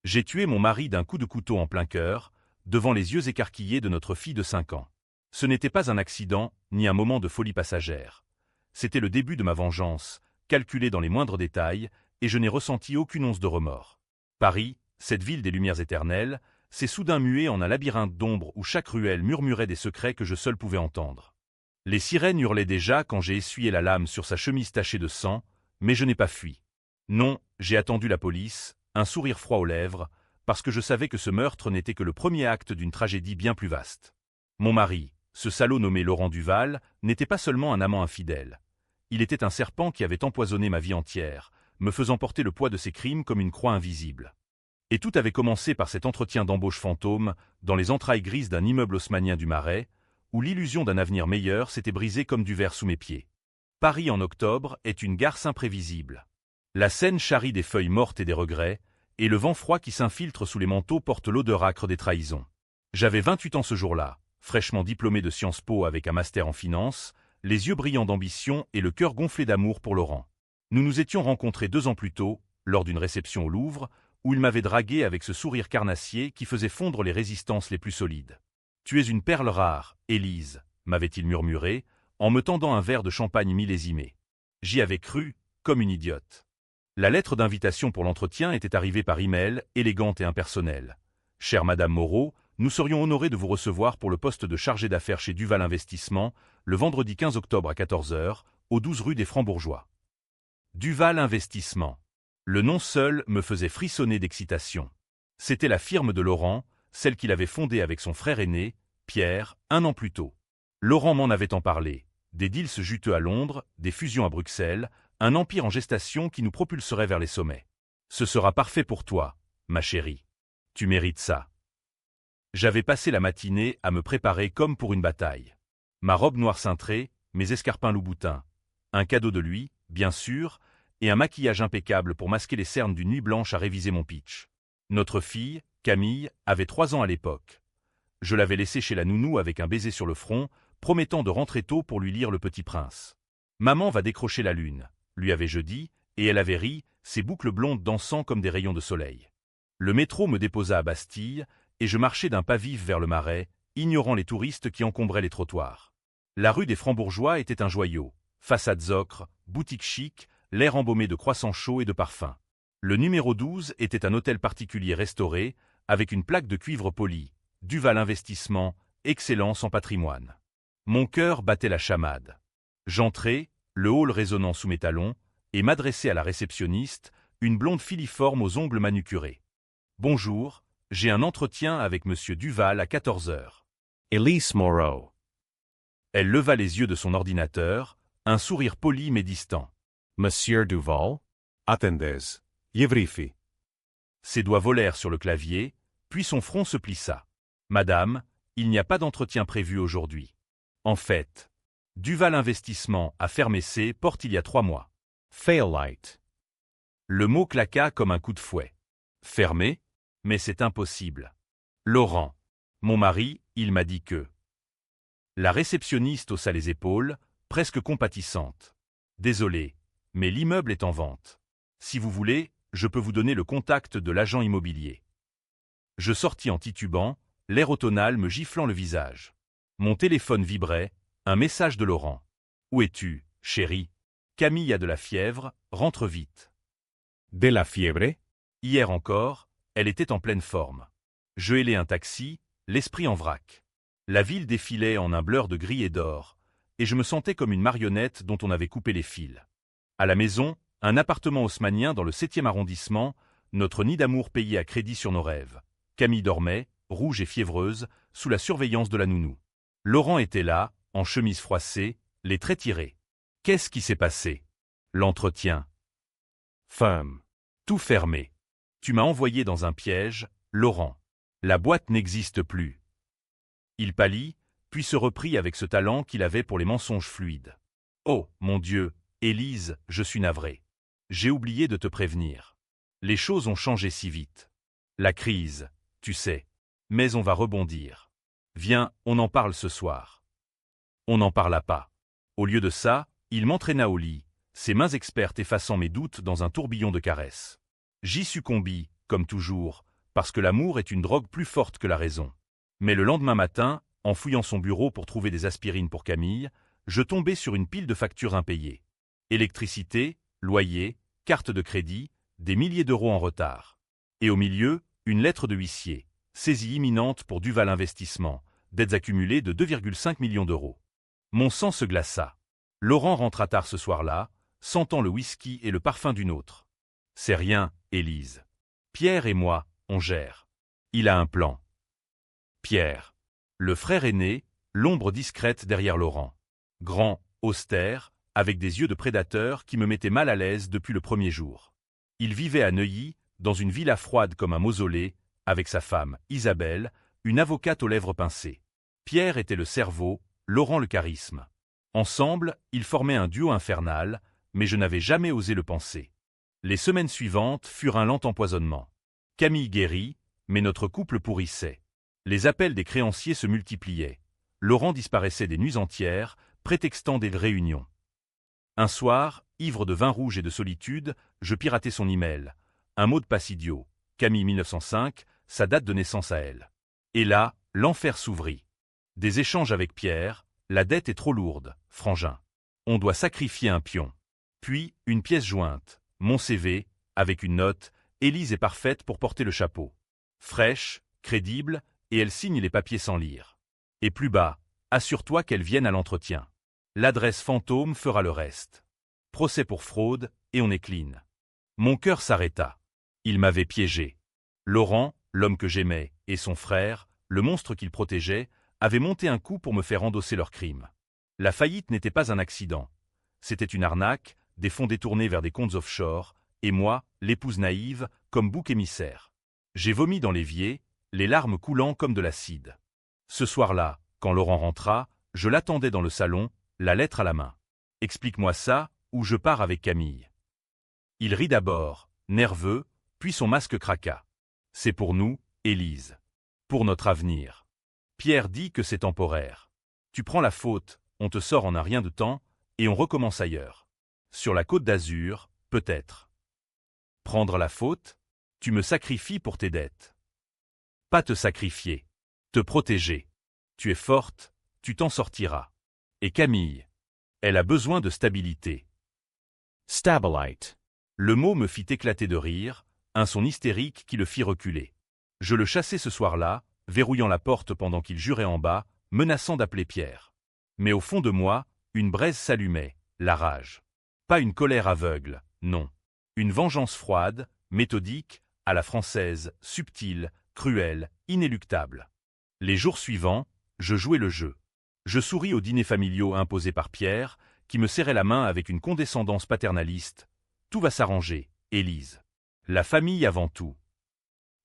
J'ai tué mon mari d'un coup de couteau en plein cœur, devant les yeux écarquillés de notre fille de 5 ans. Ce n'était pas un accident, ni un moment de folie passagère. C'était le début de ma vengeance, calculée dans les moindres détails, et je n'ai ressenti aucune once de remords. Paris, cette ville des lumières éternelles, s'est soudain muée en un labyrinthe d'ombre où chaque ruelle murmurait des secrets que je seul pouvais entendre. Les sirènes hurlaient déjà quand j'ai essuyé la lame sur sa chemise tachée de sang, mais je n'ai pas fui. Non, j'ai attendu la police, un sourire froid aux lèvres, parce que je savais que ce meurtre n'était que le premier acte d'une tragédie bien plus vaste. Mon mari, ce salaud nommé Laurent Duval, n'était pas seulement un amant infidèle. Il était un serpent qui avait empoisonné ma vie entière, me faisant porter le poids de ses crimes comme une croix invisible. Et tout avait commencé par cet entretien d'embauche fantôme, dans les entrailles grises d'un immeuble haussmannien du Marais, où l'illusion d'un avenir meilleur s'était brisée comme du verre sous mes pieds. Paris en octobre est une garce imprévisible. La Seine charrie des feuilles mortes et des regrets, et le vent froid qui s'infiltre sous les manteaux porte l'odeur âcre des trahisons. J'avais 28 ans ce jour-là, fraîchement diplômé de Sciences Po avec un master en finance, les yeux brillants d'ambition et le cœur gonflé d'amour pour Laurent. Nous nous étions rencontrés 2 ans plus tôt, lors d'une réception au Louvre, où il m'avait dragué avec ce sourire carnassier qui faisait fondre les résistances les plus solides. « Tu es une perle rare, Élise », m'avait-il murmuré, en me tendant un verre de champagne millésimé. J'y avais cru, comme une idiote. La lettre d'invitation pour l'entretien était arrivée par email, élégante et impersonnelle. « Chère Madame Moreau, nous serions honorés de vous recevoir pour le poste de chargé d'affaires chez Duval Investissement, le vendredi 15 octobre à 14 h, au 12 rue des Francs-Bourgeois. » Duval Investissement. Le nom seul me faisait frissonner d'excitation. C'était la firme de Laurent, celle qu'il avait fondée avec son frère aîné, Pierre, 1 an plus tôt. Laurent m'en avait tant parlé. Des deals juteux à Londres, des fusions à Bruxelles, un empire en gestation qui nous propulserait vers les sommets. Ce sera parfait pour toi, ma chérie. Tu mérites ça. J'avais passé la matinée à me préparer comme pour une bataille. Ma robe noire cintrée, mes escarpins loup-boutin. Un cadeau de lui, bien sûr, et un maquillage impeccable pour masquer les cernes d'une nuit blanche à réviser mon pitch. Notre fille, Camille, avait 3 ans à l'époque. Je l'avais laissée chez la nounou avec un baiser sur le front, promettant de rentrer tôt pour lui lire Le Petit Prince. Maman va décrocher la lune, lui avais-je dit, et elle avait ri, ses boucles blondes dansant comme des rayons de soleil. Le métro me déposa à Bastille, et je marchais d'un pas vif vers le Marais, ignorant les touristes qui encombraient les trottoirs. La rue des Francs-Bourgeois était un joyau, façades ocre, boutiques chic, l'air embaumé de croissants chauds et de parfums. Le numéro 12 était un hôtel particulier restauré, avec une plaque de cuivre poli, Duval Investissement, excellence en patrimoine. Mon cœur battait la chamade. J'entrai, le hall résonnant sous mes talons, et m'adressai à la réceptionniste, une blonde filiforme aux ongles manucurés. « Bonjour, j'ai un entretien avec Monsieur Duval à 14 h. Elise Moreau. » Elle leva les yeux de son ordinateur, un sourire poli mais distant. « Monsieur Duval? Attendez. Yevrifi. » Ses doigts volèrent sur le clavier, puis son front se plissa. « Madame, il n'y a pas d'entretien prévu aujourd'hui. En fait, Duval Investissement a fermé ses portes il y a 3 mois. » Fairlight. Le mot claqua comme un coup de fouet. Fermé? Mais c'est impossible. Laurent. Mon mari, il m'a dit que... La réceptionniste haussa les épaules, presque compatissante. Désolé, mais l'immeuble est en vente. Si vous voulez, je peux vous donner le contact de l'agent immobilier. Je sortis en titubant, l'air automnal me giflant le visage. Mon téléphone vibrait, un message de Laurent. Où es-tu, chérie? Camille a de la fièvre, rentre vite. De la fiebre? Hier encore, elle était en pleine forme. Je hélai un taxi, l'esprit en vrac. La ville défilait en un blur de gris et d'or, et je me sentais comme une marionnette dont on avait coupé les fils. À la maison, un appartement haussmannien dans le 7e arrondissement, notre nid d'amour payé à crédit sur nos rêves. Camille dormait, rouge et fiévreuse, sous la surveillance de la nounou. Laurent était là, en chemise froissée, les traits tirés. Qu'est-ce qui s'est passé? L'entretien. Femme. Tout fermé. Tu m'as envoyé dans un piège, Laurent. La boîte n'existe plus. Il pâlit, puis se reprit avec ce talent qu'il avait pour les mensonges fluides. Oh, mon Dieu, Élise, je suis navré. J'ai oublié de te prévenir. Les choses ont changé si vite. La crise, tu sais. Mais on va rebondir. Viens, on en parle ce soir. On n'en parla pas. Au lieu de ça, il m'entraîna au lit, ses mains expertes effaçant mes doutes dans un tourbillon de caresses. J'y succombis, comme toujours, parce que l'amour est une drogue plus forte que la raison. Mais le lendemain matin, en fouillant son bureau pour trouver des aspirines pour Camille, je tombais sur une pile de factures impayées. Électricité, loyer, carte de crédit, des milliers d'euros en retard. Et au milieu, une lettre de huissier, saisie imminente pour Duval Investissement, dettes accumulées de 2,5 millions d'euros. Mon sang se glaça. Laurent rentra tard ce soir-là, sentant le whisky et le parfum d'une autre. C'est rien, Élise. Pierre et moi, on gère. Il a un plan. Pierre. Le frère aîné, l'ombre discrète derrière Laurent. Grand, austère, avec des yeux de prédateur qui me mettaient mal à l'aise depuis le premier jour. Il vivait à Neuilly, dans une villa froide comme un mausolée, avec sa femme, Isabelle, une avocate aux lèvres pincées. Pierre était le cerveau, Laurent le charisme. Ensemble, ils formaient un duo infernal, mais je n'avais jamais osé le penser. Les semaines suivantes furent un lent empoisonnement. Camille guérit, mais notre couple pourrissait. Les appels des créanciers se multipliaient. Laurent disparaissait des nuits entières, prétextant des réunions. Un soir, ivre de vin rouge et de solitude, je piratai son email. Un mot de passe idiot. Camille 1905, sa date de naissance à elle. Et là, l'enfer s'ouvrit. Des échanges avec Pierre, la dette est trop lourde, frangin. On doit sacrifier un pion. Puis, une pièce jointe, mon CV, avec une note, Élise est parfaite pour porter le chapeau. Fraîche, crédible, et elle signe les papiers sans lire. Et plus bas, assure-toi qu'elle vienne à l'entretien. L'adresse fantôme fera le reste. Procès pour fraude, et on est clean. Mon cœur s'arrêta. Il m'avait piégé. Laurent, l'homme que j'aimais, et son frère, le monstre qu'il protégeait, avaient monté un coup pour me faire endosser leur crime. La faillite n'était pas un accident. C'était une arnaque, des fonds détournés vers des comptes offshore, et moi, l'épouse naïve, comme bouc émissaire. J'ai vomi dans l'évier, les larmes coulant comme de l'acide. Ce soir-là, quand Laurent rentra, je l'attendais dans le salon, la lettre à la main. « Explique-moi ça, ou je pars avec Camille. » Il rit d'abord, nerveux, puis son masque craqua. « C'est pour nous, Élise. Pour notre avenir. Pierre dit que c'est temporaire. Tu prends la faute, on te sort en un rien de temps, et on recommence ailleurs. Sur la côte d'Azur, peut-être. Prendre la faute? Tu me sacrifies pour tes dettes. Pas te sacrifier. Te protéger. Tu es forte, tu t'en sortiras. Et Camille? Elle a besoin de stabilité. Stabilite. Le mot me fit éclater de rire, un son hystérique qui le fit reculer. Je le chassai ce soir-là, verrouillant la porte pendant qu'il jurait en bas, menaçant d'appeler Pierre. Mais au fond de moi, une braise s'allumait, la rage. Pas une colère aveugle, non. Une vengeance froide, méthodique, à la française, subtile, cruelle, inéluctable. Les jours suivants, je jouais le jeu. Je souris aux dîners familiaux imposés par Pierre, qui me serrait la main avec une condescendance paternaliste. Tout va s'arranger, Élise. La famille avant tout.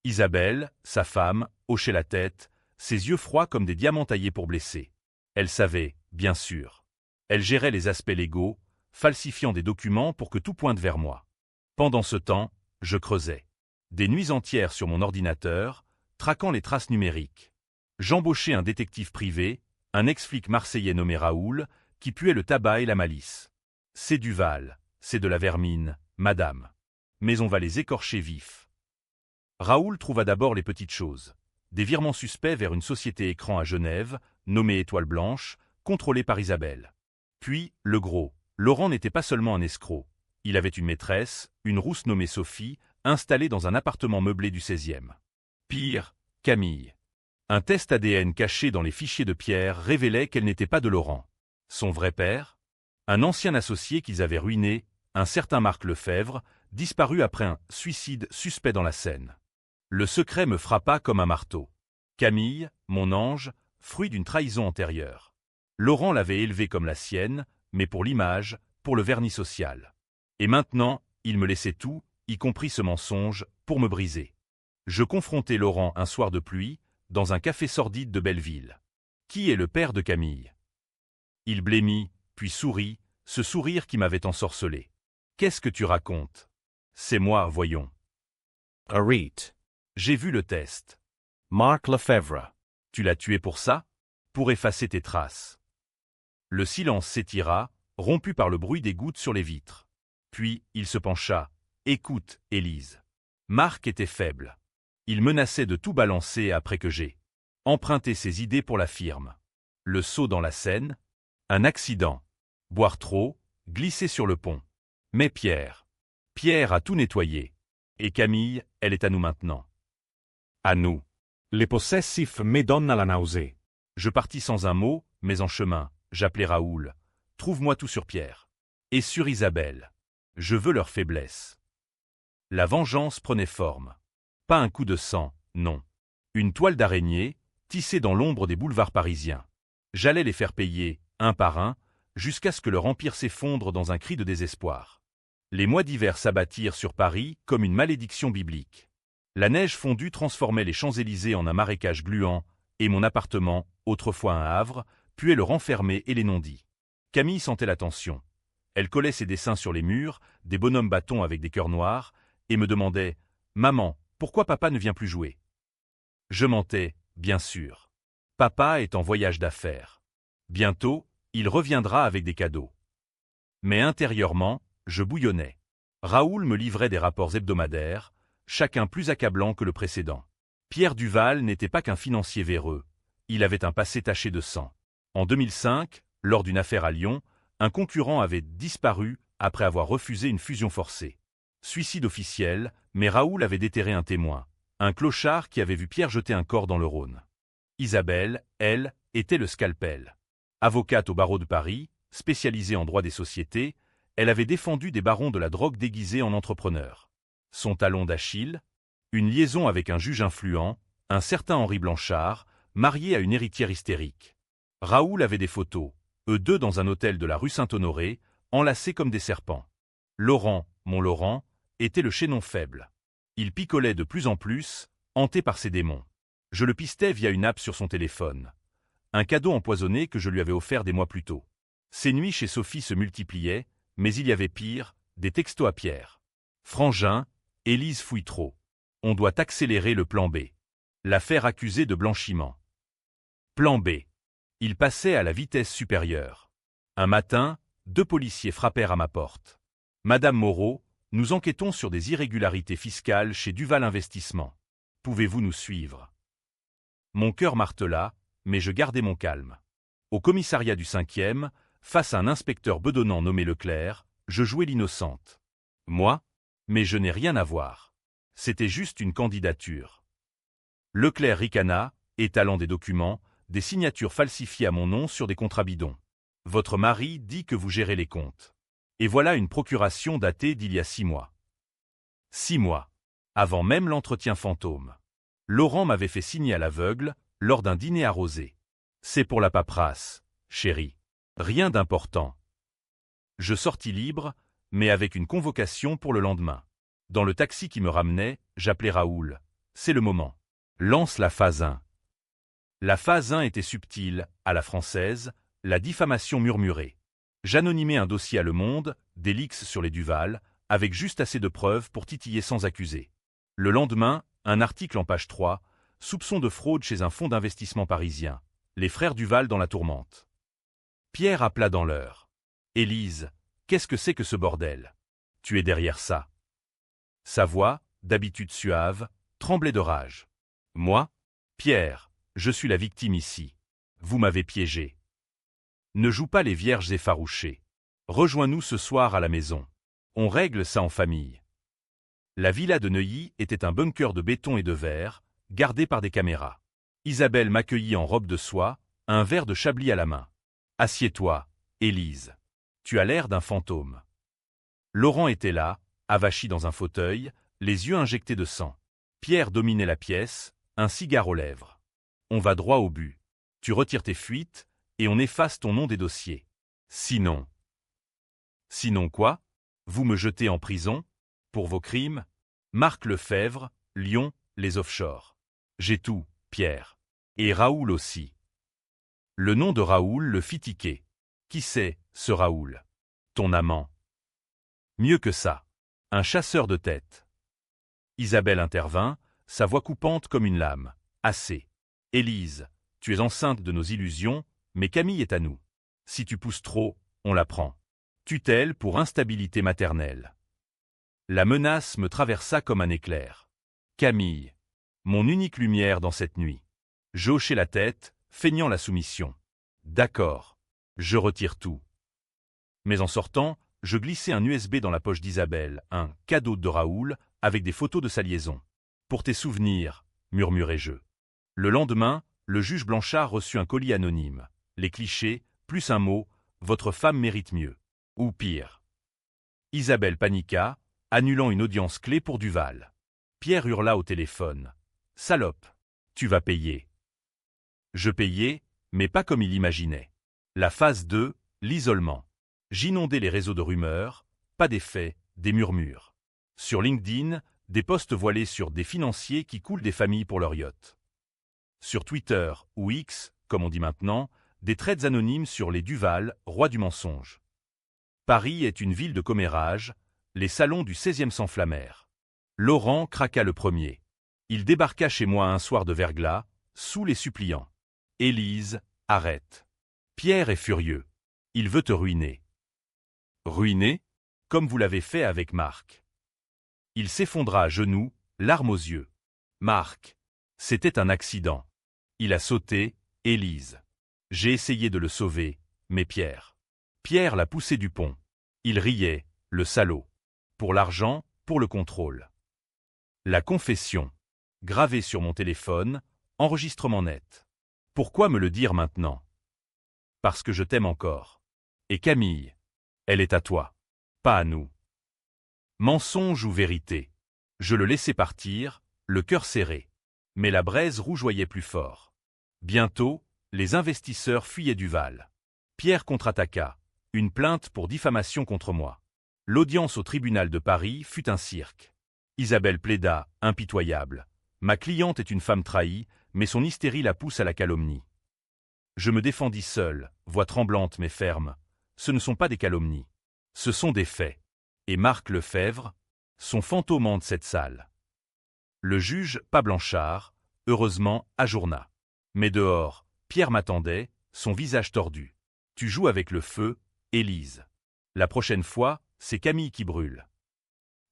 Isabelle, sa femme, hochait la tête, ses yeux froids comme des diamants taillés pour blesser. Elle savait, bien sûr. Elle gérait les aspects légaux, falsifiant des documents pour que tout pointe vers moi. Pendant ce temps, je creusais. Des nuits entières sur mon ordinateur, traquant les traces numériques. J'embauchais un détective privé, un ex-flic marseillais nommé Raoul, qui puait le tabac et la malice. C'est Duval, c'est de la vermine, madame. Mais on va les écorcher vifs. Raoul trouva d'abord les petites choses. Des virements suspects vers une société écran à Genève, nommée Étoile Blanche, contrôlée par Isabelle. Puis, le gros. Laurent n'était pas seulement un escroc. Il avait une maîtresse, une rousse nommée Sophie, installée dans un appartement meublé du 16e. Pire, Camille. Un test ADN caché dans les fichiers de Pierre révélait qu'elle n'était pas de Laurent. Son vrai père? Un ancien associé qu'ils avaient ruiné, un certain Marc Lefebvre, disparu après un suicide suspect dans la Seine. Le secret me frappa comme un marteau. Camille, mon ange, fruit d'une trahison antérieure. Laurent l'avait élevée comme la sienne, mais pour l'image, pour le vernis social. Et maintenant, il me laissait tout, y compris ce mensonge, pour me briser. Je confrontai Laurent un soir de pluie, dans un café sordide de Belleville. Qui est le père de Camille? Il blêmit, puis sourit, ce sourire qui m'avait ensorcelé. Qu'est-ce que tu racontes? C'est moi, voyons. Arit. J'ai vu le test. Marc Lefebvre. Tu l'as tué pour ça? Pour effacer tes traces. Le silence s'étira, rompu par le bruit des gouttes sur les vitres. Puis, il se pencha. Écoute, Élise. Marc était faible. Il menaçait de tout balancer après que j'ai emprunté ses idées pour la firme. Le saut dans la Seine, un accident. Boire trop, glisser sur le pont. Mais Pierre a tout nettoyé. Et Camille, elle est à nous maintenant. À nous. Les possessifs me donnent la nausée. Je partis sans un mot, mais en chemin, j'appelai Raoul. Trouve-moi tout sur Pierre. Et sur Isabelle. Je veux leur faiblesse. La vengeance prenait forme. Pas un coup de sang, non. Une toile d'araignée, tissée dans l'ombre des boulevards parisiens. J'allais les faire payer, un par un, jusqu'à ce que leur empire s'effondre dans un cri de désespoir. Les mois d'hiver s'abattirent sur Paris comme une malédiction biblique. La neige fondue transformait les Champs-Élysées en un marécage gluant, et mon appartement, autrefois un havre, puait le renfermer et les non-dits. Camille sentait la tension. Elle collait ses dessins sur les murs, des bonhommes bâtons avec des cœurs noirs, et me demandait « Maman, pourquoi papa ne vient plus jouer ?» Je mentais, bien sûr. Papa est en voyage d'affaires. Bientôt, il reviendra avec des cadeaux. Mais intérieurement, je bouillonnais. Raoul me livrait des rapports hebdomadaires, chacun plus accablant que le précédent. Pierre Duval n'était pas qu'un financier véreux, il avait un passé taché de sang. En 2005, lors d'une affaire à Lyon, un concurrent avait disparu après avoir refusé une fusion forcée. Suicide officiel, mais Raoul avait déterré un témoin, un clochard qui avait vu Pierre jeter un corps dans le Rhône. Isabelle, elle, était le scalpel. Avocate au barreau de Paris, spécialisée en droit des sociétés, elle avait défendu des barons de la drogue déguisés en entrepreneurs. Son talon d'Achille, une liaison avec un juge influent, un certain Henri Blanchard, marié à une héritière hystérique. Raoul avait des photos, eux deux dans un hôtel de la rue Saint-Honoré, enlacés comme des serpents. Laurent, mon Laurent, était le chaînon faible. Il picolait de plus en plus, hanté par ses démons. Je le pistais via une app sur son téléphone. Un cadeau empoisonné que je lui avais offert des mois plus tôt. Ses nuits chez Sophie se multipliaient, mais il y avait pire, des textos à Pierre. Frangin, Élise fouille trop. On doit accélérer le plan B. L'affaire accusée de blanchiment. Plan B. Il passait à la vitesse supérieure. Un matin, 2 policiers frappèrent à ma porte. Madame Moreau, nous enquêtons sur des irrégularités fiscales chez Duval Investissement. Pouvez-vous nous suivre? Mon cœur martela, mais je gardai mon calme. Au commissariat du 5e, face à un inspecteur bedonnant nommé Leclerc, je jouais l'innocente. Moi? Mais je n'ai rien à voir. C'était juste une candidature. Leclerc ricana, étalant des documents, des signatures falsifiées à mon nom sur des contrats bidons. Votre mari dit que vous gérez les comptes. Et voilà une procuration datée d'il y a 6 mois. 6 mois. Avant même l'entretien fantôme. Laurent m'avait fait signer à l'aveugle, lors d'un dîner arrosé. C'est pour la paperasse, chérie. Rien d'important. Je sortis libre, mais avec une convocation pour le lendemain. Dans le taxi qui me ramenait, j'appelai Raoul. C'est le moment. Lance la phase 1. La phase 1 était subtile, à la française, la diffamation murmurée. J'anonymais un dossier à Le Monde, des leaks sur les Duval, avec juste assez de preuves pour titiller sans accuser. Le lendemain, un article en page 3, soupçon de fraude chez un fonds d'investissement parisien. Les frères Duval dans la tourmente. Pierre appela dans l'heure. Élise, qu'est-ce que c'est que ce bordel? Tu es derrière ça. Sa voix, d'habitude suave, tremblait de rage. Moi? Pierre, je suis la victime ici. Vous m'avez piégé. Ne joue pas les vierges effarouchées. Rejoins-nous ce soir à la maison. On règle ça en famille. La villa de Neuilly était un bunker de béton et de verre, gardé par des caméras. Isabelle m'accueillit en robe de soie, un verre de Chablis à la main. Assieds-toi, Élise. Tu as l'air d'un fantôme. Laurent était là, avachi dans un fauteuil, les yeux injectés de sang. Pierre dominait la pièce, un cigare aux lèvres. On va droit au but. Tu retires tes fuites, et on efface ton nom des dossiers. Sinon. Sinon quoi? Vous me jetez en prison? Pour vos crimes? Marc Lefebvre, Lyon, les offshore. J'ai tout, Pierre. Et Raoul aussi. Le nom de Raoul le fit tiquer. Qui c'est, ce Raoul? Ton amant. Mieux que ça. Un chasseur de tête. Isabelle intervint, sa voix coupante comme une lame. Assez. Élise, tu es enceinte de nos illusions, mais Camille est à nous. Si tu pousses trop, on la prend. Tutelle pour instabilité maternelle. La menace me traversa comme un éclair. Camille. Mon unique lumière dans cette nuit. Je hochai la tête, feignant la soumission. D'accord. Je retire tout. Mais en sortant, je glissai un USB dans la poche d'Isabelle, un cadeau de Raoul, avec des photos de sa liaison. Pour tes souvenirs, murmurai-je. Le lendemain, le juge Blanchard reçut un colis anonyme. Les clichés, plus un mot, votre femme mérite mieux. Ou pire. Isabelle paniqua, annulant une audience clé pour Duval. Pierre hurla au téléphone. Salope, tu vas payer. Je payai, mais pas comme il imaginait. La phase 2, l'isolement. J'inondais les réseaux de rumeurs, pas des faits, des murmures. Sur LinkedIn, des posts voilés sur des financiers qui coulent des familles pour leur yacht. Sur Twitter, ou X, comme on dit maintenant, des trades anonymes sur les Duval, rois du mensonge. Paris est une ville de commérage, les salons du 16e s'enflammèrent. Laurent craqua le premier. Il débarqua chez moi un soir de verglas, sous les suppliants. Élise, arrête. Pierre est furieux. Il veut te ruiner. Ruiner? Comme vous l'avez fait avec Marc. Il s'effondra à genoux, larmes aux yeux. Marc. C'était un accident. Il a sauté, Élise. J'ai essayé de le sauver, mais Pierre. Pierre l'a poussé du pont. Il riait, le salaud. Pour l'argent, pour le contrôle. La confession. Gravée sur mon téléphone, enregistrement net. Pourquoi me le dire maintenant? Parce que je t'aime encore. Et Camille, elle est à toi, pas à nous. Mensonge ou vérité? Je le laissai partir, le cœur serré. Mais la braise rougeoyait plus fort. Bientôt, les investisseurs fuyaient Duval. Pierre contre-attaqua, une plainte pour diffamation contre moi. L'audience au tribunal de Paris fut un cirque. Isabelle plaida, impitoyable. Ma cliente est une femme trahie, mais son hystérie la pousse à la calomnie. Je me défendis seul, voix tremblante mais ferme. Ce ne sont pas des calomnies. Ce sont des faits. Et Marc Lefebvre, son fantôme hante cette salle. Le juge, pas Blanchard, heureusement, ajourna. Mais dehors, Pierre m'attendait, son visage tordu. Tu joues avec le feu, Élise. La prochaine fois, c'est Camille qui brûle.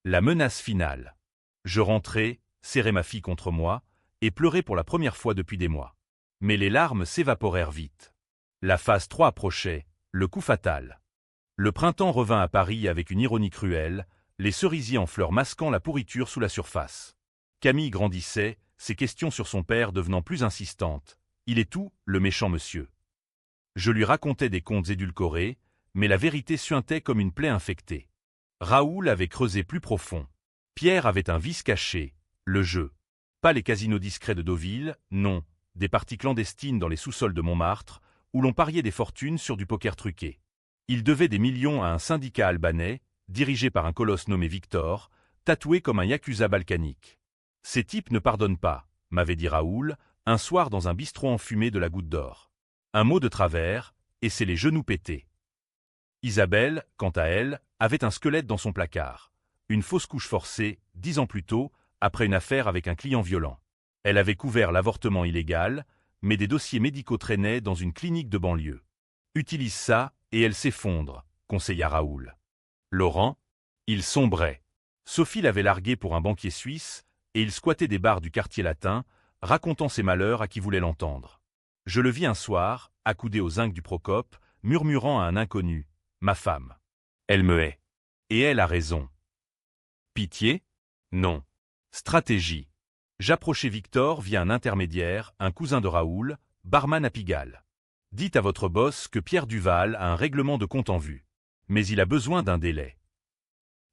La menace finale. Je rentrai, serrai ma fille contre moi, et pleurai pour la première fois depuis des mois. Mais les larmes s'évaporèrent vite. La phase 3 approchait, le coup fatal. Le printemps revint à Paris avec une ironie cruelle, les cerisiers en fleurs masquant la pourriture sous la surface. Camille grandissait, ses questions sur son père devenant plus insistantes. Il est tout, le méchant monsieur. Je lui racontais des contes édulcorés, mais la vérité suintait comme une plaie infectée. Raoul avait creusé plus profond. Pierre avait un vice caché, le jeu. Pas les casinos discrets de Deauville, non, des parties clandestines dans les sous-sols de Montmartre, où l'on pariait des fortunes sur du poker truqué. Il devait des millions à un syndicat albanais, dirigé par un colosse nommé Victor, tatoué comme un yakuza balkanique. Ces types ne pardonnent pas, m'avait dit Raoul, un soir dans un bistrot enfumé de la Goutte d'Or. Un mot de travers, et c'est les genoux pétés. Isabelle, quant à elle, avait un squelette dans son placard. Une fausse couche forcée, 10 ans plus tôt, après une affaire avec un client violent. Elle avait couvert l'avortement illégal, mais des dossiers médicaux traînaient dans une clinique de banlieue. Utilise ça, et elle s'effondre, conseilla Raoul. Laurent, il sombrait. Sophie l'avait largué pour un banquier suisse, et il squattait des bars du quartier latin, racontant ses malheurs à qui voulait l'entendre. Je le vis un soir, accoudé aux zincs du Procope, murmurant à un inconnu, « Ma femme. Elle me hait. Et elle a raison. » Pitié? Non. Stratégie. J'approchai Victor via un intermédiaire, un cousin de Raoul, barman à Pigalle. Dites à votre boss que Pierre Duval a un règlement de compte en vue. Mais il a besoin d'un délai.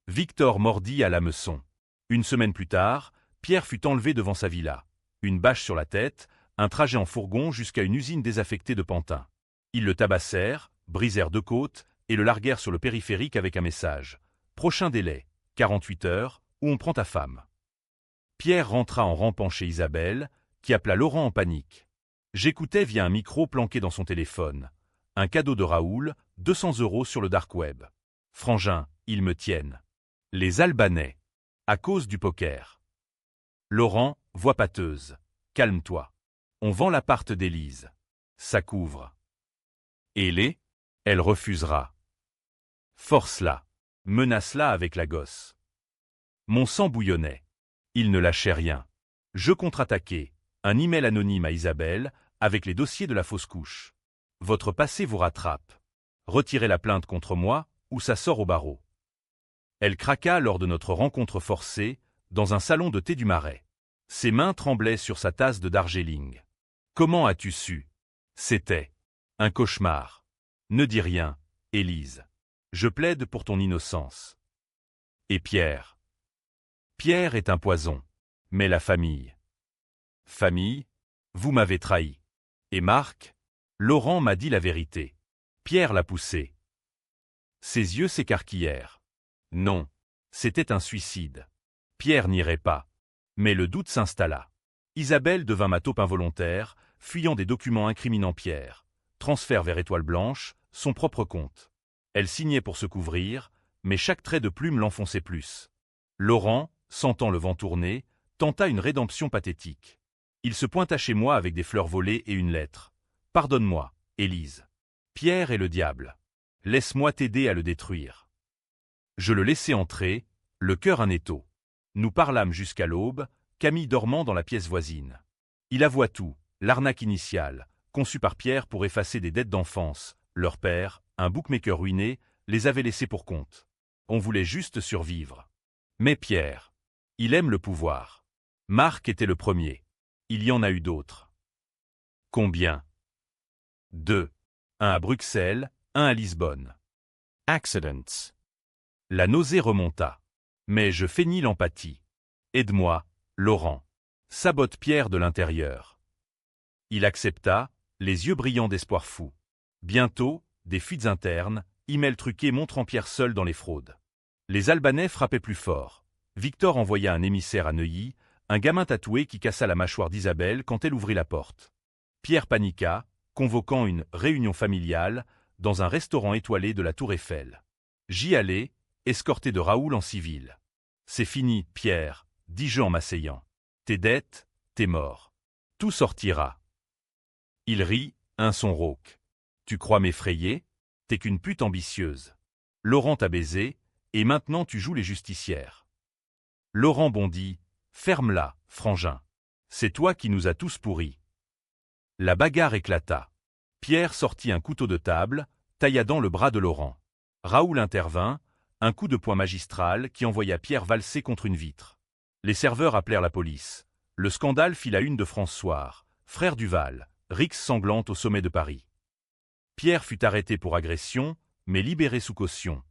Victor mordit à l'hameçon. Une semaine plus tard, Pierre fut enlevé devant sa villa. Une bâche sur la tête, un trajet en fourgon jusqu'à une usine désaffectée de Pantin. Ils le tabassèrent, brisèrent 2 côtes et le larguèrent sur le périphérique avec un message. Prochain délai, 48 heures, ou on prend ta femme. Pierre rentra en rampant chez Isabelle, qui appela Laurent en panique. J'écoutais via un micro planqué dans son téléphone. Un cadeau de Raoul, 200 € sur le dark web. Frangin, ils me tiennent. Les Albanais. À cause du poker. Laurent, voix pâteuse. Calme-toi. On vend l'appart d'Élise. Ça couvre. Et les? Elle refusera. Force-la. Menace-la avec la gosse. Mon sang bouillonnait. Il ne lâchait rien. Je contre-attaquai, un email anonyme à Isabelle, avec les dossiers de la fausse couche. Votre passé vous rattrape. Retirez la plainte contre moi, ou ça sort au barreau. Elle craqua lors de notre rencontre forcée, dans un salon de thé du Marais. Ses mains tremblaient sur sa tasse de Darjeeling. Comment as-tu su? C'était un cauchemar. Ne dis rien, Élise. Je plaide pour ton innocence. Et Pierre? Pierre est un poison. Mais la famille? Famille? Vous m'avez trahi. Et Marc? Laurent m'a dit la vérité. Pierre l'a poussé. Ses yeux s'écarquillèrent. Non, c'était un suicide. Pierre n'irait pas. Mais le doute s'installa. Isabelle devint ma taupe involontaire, fuyant des documents incriminant Pierre. Transfert vers Étoile Blanche, son propre compte. Elle signait pour se couvrir, mais chaque trait de plume l'enfonçait plus. Laurent, sentant le vent tourner, tenta une rédemption pathétique. Il se pointa chez moi avec des fleurs volées et une lettre. « Pardonne-moi, Élise. Pierre est le diable. Laisse-moi t'aider à le détruire. » Je le laissai entrer, le cœur un étau. Nous parlâmes jusqu'à l'aube, Camille dormant dans la pièce voisine. Il avoua tout, l'arnaque initiale, conçue par Pierre pour effacer des dettes d'enfance. Leur père, un bookmaker ruiné, les avait laissés pour compte. On voulait juste survivre. Mais Pierre, il aime le pouvoir. Marc était le premier. Il y en a eu d'autres. Combien? 2. Un à Bruxelles, un à Lisbonne. Accidents. La nausée remonta. Mais je feignis l'empathie. Aide-moi, Laurent. Sabote Pierre de l'intérieur. Il accepta, les yeux brillants d'espoir fou. Bientôt, des fuites internes, emails truqués montrant Pierre seul dans les fraudes. Les Albanais frappaient plus fort. Victor envoya un émissaire à Neuilly, un gamin tatoué qui cassa la mâchoire d'Isabelle quand elle ouvrit la porte. Pierre paniqua, convoquant une réunion familiale dans un restaurant étoilé de la Tour Eiffel. J'y allai, escorté de Raoul en civil. C'est fini, Pierre, dit Jean en m'asseyant. Tes dettes, t'es mort. Tout sortira. Il rit, un son rauque. Tu crois m'effrayer? T'es qu'une pute ambitieuse. Laurent t'a baisé, et maintenant tu joues les justicières. Laurent bondit. Ferme-la, frangin. C'est toi qui nous as tous pourris. La bagarre éclata. Pierre sortit un couteau de table, tailladant le bras de Laurent. Raoul intervint, un coup de poing magistral qui envoya Pierre valser contre une vitre. Les serveurs appelèrent la police. Le scandale fit la une de François, frère Duval, rixe sanglante au sommet de Paris. Pierre fut arrêté pour agression, mais libéré sous caution.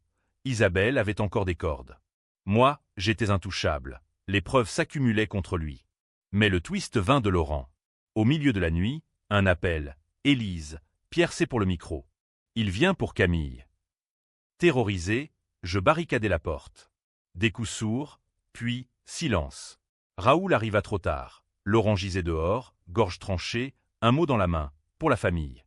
Isabelle avait encore des cordes. Moi, j'étais intouchable. Les preuves s'accumulaient contre lui. Mais le twist vint de Laurent. Au milieu de la nuit, un appel. Élise, Pierre c'est pour le micro. Il vient pour Camille. Terrorisé, je barricadai la porte. Des coups sourds, puis silence. Raoul arriva trop tard. Laurent gisait dehors, gorge tranchée, un mot dans la main, pour la famille.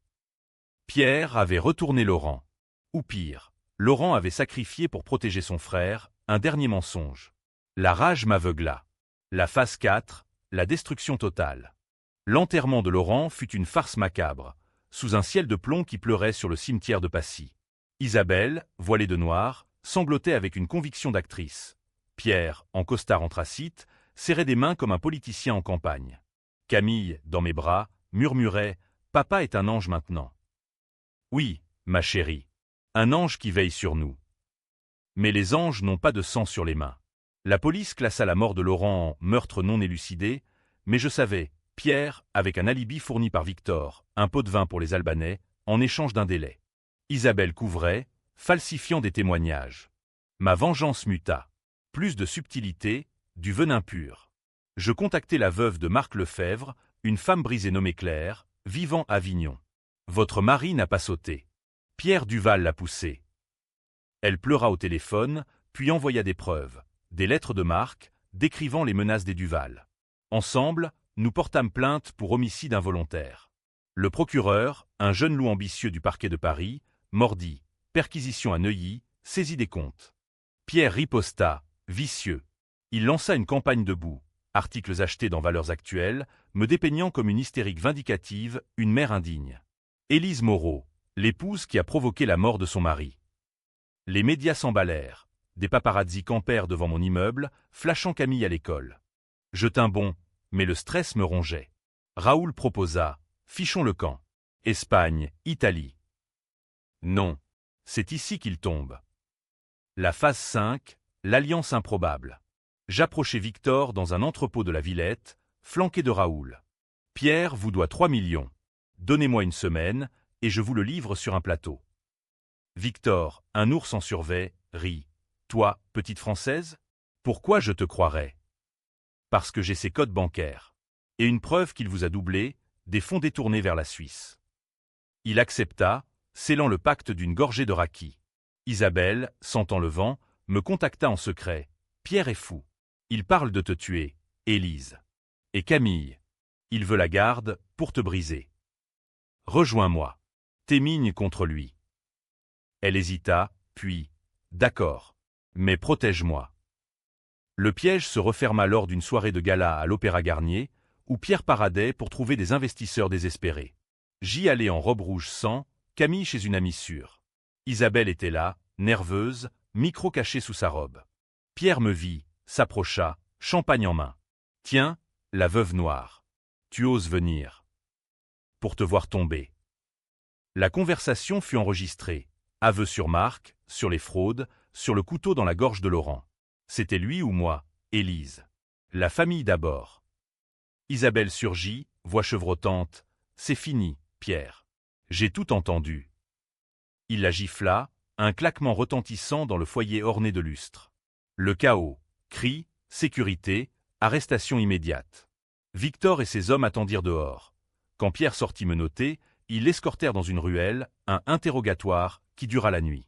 Pierre avait retourné Laurent. Ou pire, Laurent avait sacrifié pour protéger son frère, un dernier mensonge. La rage m'aveugla. La phase 4, la destruction totale. L'enterrement de Laurent fut une farce macabre, sous un ciel de plomb qui pleurait sur le cimetière de Passy. Isabelle, voilée de noir, sanglotait avec une conviction d'actrice. Pierre, en costard anthracite, serrait des mains comme un politicien en campagne. Camille, dans mes bras, murmurait « Papa est un ange maintenant. » Oui, ma chérie, un ange qui veille sur nous. Mais les anges n'ont pas de sang sur les mains. La police classa la mort de Laurent en meurtre non élucidé, mais je savais, Pierre, avec un alibi fourni par Victor, un pot de vin pour les Albanais, en échange d'un délai. Isabelle couvrait, falsifiant des témoignages. Ma vengeance muta. Plus de subtilité, du venin pur. Je contactai la veuve de Marc Lefebvre, une femme brisée nommée Claire, vivant à Avignon. Votre mari n'a pas sauté. Pierre Duval l'a poussé. Elle pleura au téléphone, puis envoya des preuves, des lettres de Marc, décrivant les menaces des Duval. Ensemble, nous portâmes plainte pour homicide involontaire. Le procureur, un jeune loup ambitieux du parquet de Paris, mordit, perquisition à Neuilly, saisie des comptes. Pierre riposta, vicieux. Il lança une campagne de boue, articles achetés dans Valeurs Actuelles, me dépeignant comme une hystérique vindicative, une mère indigne. Élise Moreau, l'épouse qui a provoqué la mort de son mari. Les médias s'emballèrent. Des paparazzis campèrent devant mon immeuble, flashant Camille à l'école. Je tins bon, mais le stress me rongeait. Raoul proposa, fichons le camp. Espagne, Italie. Non. C'est ici qu'il tombe. La phase 5, l'alliance improbable. J'approchais Victor dans un entrepôt de la Villette, flanqué de Raoul. Pierre vous doit 3 millions. Donnez-moi une semaine, et je vous le livre sur un plateau. Victor, un ours en survêt, rit. Toi, petite Française? Pourquoi je te croirais? Parce que j'ai ses codes bancaires. Et une preuve qu'il vous a doublé, des fonds détournés vers la Suisse. Il accepta, scellant le pacte d'une gorgée de raki. Isabelle, sentant le vent, me contacta en secret. Pierre est fou. Il parle de te tuer, Élise. Et Camille. Il veut la garde, pour te briser. Rejoins-moi. T'émigne contre lui. Elle hésita, puis, d'accord. Mais protège-moi. Le piège se referma lors d'une soirée de gala à l'Opéra Garnier, où Pierre paradait pour trouver des investisseurs désespérés. J'y allais en robe rouge sang, Camille chez une amie sûre. Isabelle était là, nerveuse, micro caché sous sa robe. Pierre me vit, s'approcha, champagne en main. Tiens, la veuve noire. Tu oses venir. Pour te voir tomber. La conversation fut enregistrée. Aveux sur Marc, sur les fraudes, sur le couteau dans la gorge de Laurent. C'était lui ou moi, Élise. La famille d'abord. Isabelle surgit, voix chevrotante. C'est fini, Pierre. J'ai tout entendu. Il la gifla, un claquement retentissant dans le foyer orné de lustres. Le chaos, cris, sécurité, arrestation immédiate. Victor et ses hommes attendirent dehors. Quand Pierre sortit menotter, ils l'escortèrent dans une ruelle, un interrogatoire qui dura la nuit.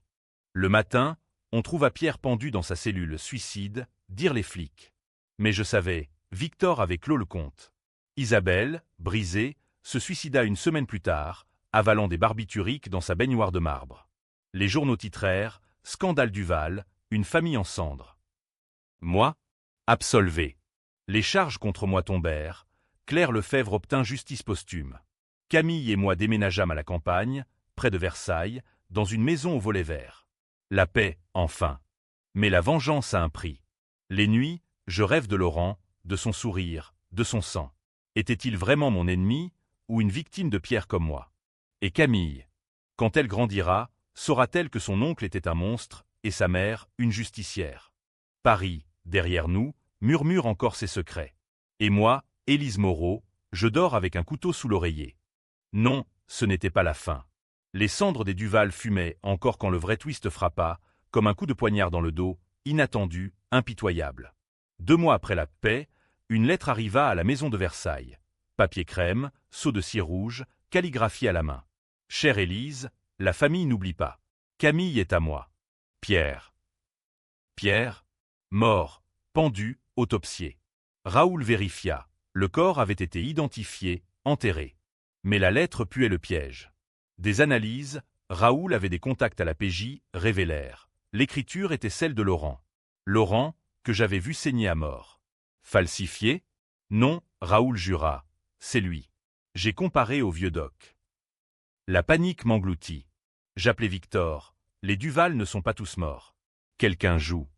Le matin, on trouva Pierre pendu dans sa cellule suicide, dirent les flics. Mais je savais, Victor avait clos le compte. Isabelle, brisée, se suicida une semaine plus tard, avalant des barbituriques dans sa baignoire de marbre. Les journaux titrèrent « Scandale Duval, une famille en cendres ». Moi, absolvé. Les charges contre moi tombèrent, Claire Lefebvre obtint justice posthume. Camille et moi déménageâmes à la campagne, près de Versailles, dans une maison au volet vert. La paix, enfin. Mais la vengeance a un prix. Les nuits, je rêve de Laurent, de son sourire, de son sang. Était-il vraiment mon ennemi, ou une victime de Pierre comme moi? Et Camille, quand elle grandira, saura-t-elle que son oncle était un monstre, et sa mère, une justicière? Paris, derrière nous, murmure encore ses secrets. Et moi, Élise Moreau, je dors avec un couteau sous l'oreiller. Non, ce n'était pas la fin. Les cendres des Duval fumaient encore quand le vrai twist frappa, comme un coup de poignard dans le dos, inattendu, impitoyable. 2 mois après la paix, une lettre arriva à la maison de Versailles. Papier crème, seau de cire rouge, calligraphie à la main. Chère Élise, la famille n'oublie pas. Camille est à moi. Pierre. Pierre, mort, pendu, autopsié. Raoul vérifia. Le corps avait été identifié, enterré. Mais la lettre puait le piège. Des analyses, Raoul avait des contacts à la PJ, révélèrent. L'écriture était celle de Laurent. Laurent, que j'avais vu saigner à mort. Falsifié? Non, Raoul jura. C'est lui. J'ai comparé au vieux doc. La panique m'engloutit. J'appelai Victor. Les Duval ne sont pas tous morts. Quelqu'un joue.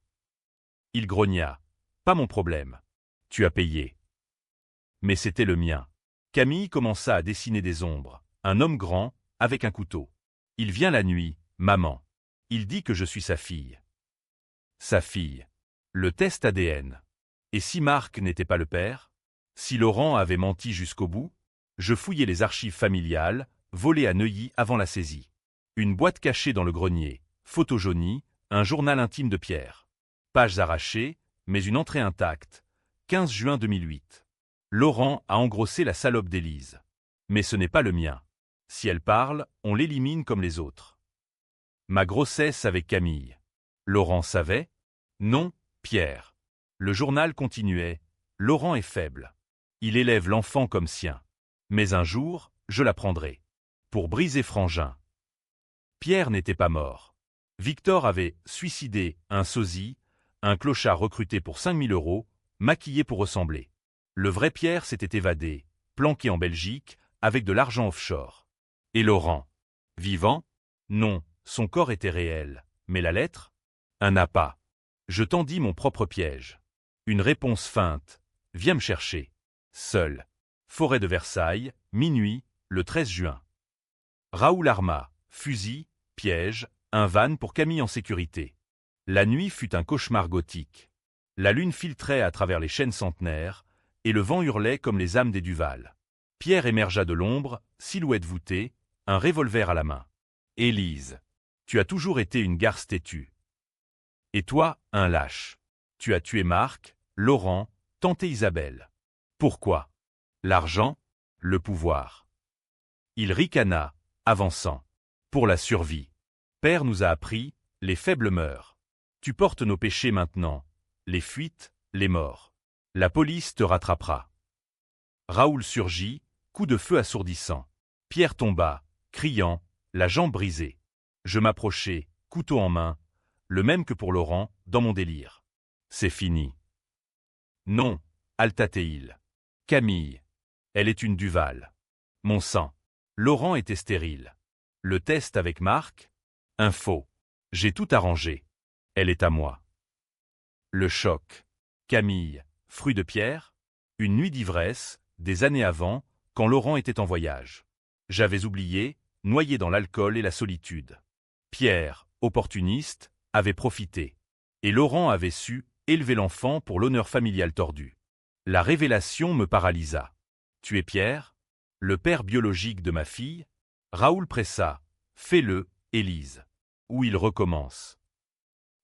Il grogna. Pas mon problème. Tu as payé. Mais c'était le mien. Camille commença à dessiner des ombres. Un homme grand, avec un couteau. Il vient la nuit, maman. Il dit que je suis sa fille. Sa fille. Le test ADN. Et si Marc n'était pas le père? Si Laurent avait menti jusqu'au bout? Je fouillai les archives familiales, volées à Neuilly avant la saisie. Une boîte cachée dans le grenier, photo jaunie, un journal intime de Pierre. Pages arrachées, mais une entrée intacte. 15 juin 2008. Laurent a engrossé la salope d'Élise. Mais ce n'est pas le mien. Si elle parle, on l'élimine comme les autres. Ma grossesse avec Camille. Laurent savait? Non, Pierre. Le journal continuait. Laurent est faible. Il élève l'enfant comme sien. Mais un jour, je la prendrai. Pour briser Frangin. Pierre n'était pas mort. Victor avait suicidé un sosie, un clochard recruté pour 5 000 €, maquillé pour ressembler. Le vrai Pierre s'était évadé, planqué en Belgique, avec de l'argent offshore. Et Laurent? Vivant? Non, son corps était réel. Mais la lettre? Un appât. Je tendis mon propre piège. Une réponse feinte. Viens me chercher. Seul. Forêt de Versailles, minuit, le 13 juin. Raoul arma, fusil, piège, un van pour Camille en sécurité. La nuit fut un cauchemar gothique. La lune filtrait à travers les chênes centenaires, et le vent hurlait comme les âmes des Duval. Pierre émergea de l'ombre, silhouette voûtée, un revolver à la main. Élise, tu as toujours été une garce têtue. Et toi, un lâche. Tu as tué Marc, Laurent, tante Isabelle. Pourquoi? L'argent, le pouvoir. Il ricana, avançant. Pour la survie. Père nous a appris, les faibles meurent. Tu portes nos péchés maintenant, les fuites, les morts. La police te rattrapera. Raoul surgit, coup de feu assourdissant. Pierre tomba, criant, la jambe brisée. Je m'approchai, couteau en main, le même que pour Laurent, dans mon délire. C'est fini. Non, Altatéil. Camille. Elle est une Duval. Mon sang. Laurent était stérile. Le test avec Marc? Un faux. J'ai tout arrangé. Elle est à moi. Le choc. Camille. Fruit de Pierre? Une nuit d'ivresse, des années avant, quand Laurent était en voyage. J'avais oublié, noyé dans l'alcool et la solitude. Pierre, opportuniste, avait profité. Et Laurent avait su élever l'enfant pour l'honneur familial tordu. La révélation me paralysa. Tu es Pierre? Le père biologique de ma fille? Raoul pressa. Fais-le, Élise. Ou il recommence.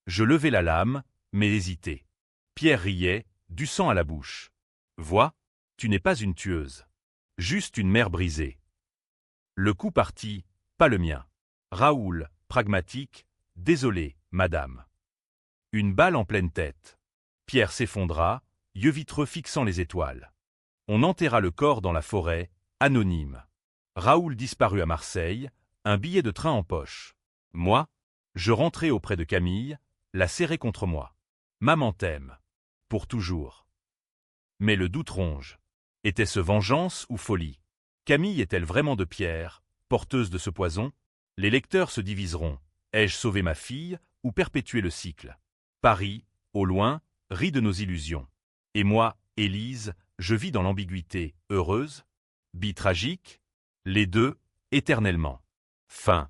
Je levai la lame, mais hésitai. Pierre riait, du sang à la bouche. Vois, tu n'es pas une tueuse. Juste une mère brisée. Le coup partit, pas le mien. Raoul, pragmatique, désolé, madame. Une balle en pleine tête. Pierre s'effondra, yeux vitreux fixant les étoiles. On enterra le corps dans la forêt, anonyme. Raoul disparut à Marseille, un billet de train en poche. Moi, je rentrai auprès de Camille, la serrai contre moi. Maman t'aime. Pour toujours. Mais le doute ronge. Était-ce vengeance ou folie? Camille est-elle vraiment de Pierre, porteuse de ce poison? Les lecteurs se diviseront. Ai-je sauvé ma fille ou perpétué le cycle? Paris, au loin, rit de nos illusions. Et moi, Élise, je vis dans l'ambiguïté, heureuse? Tragique? Les deux, éternellement. Fin.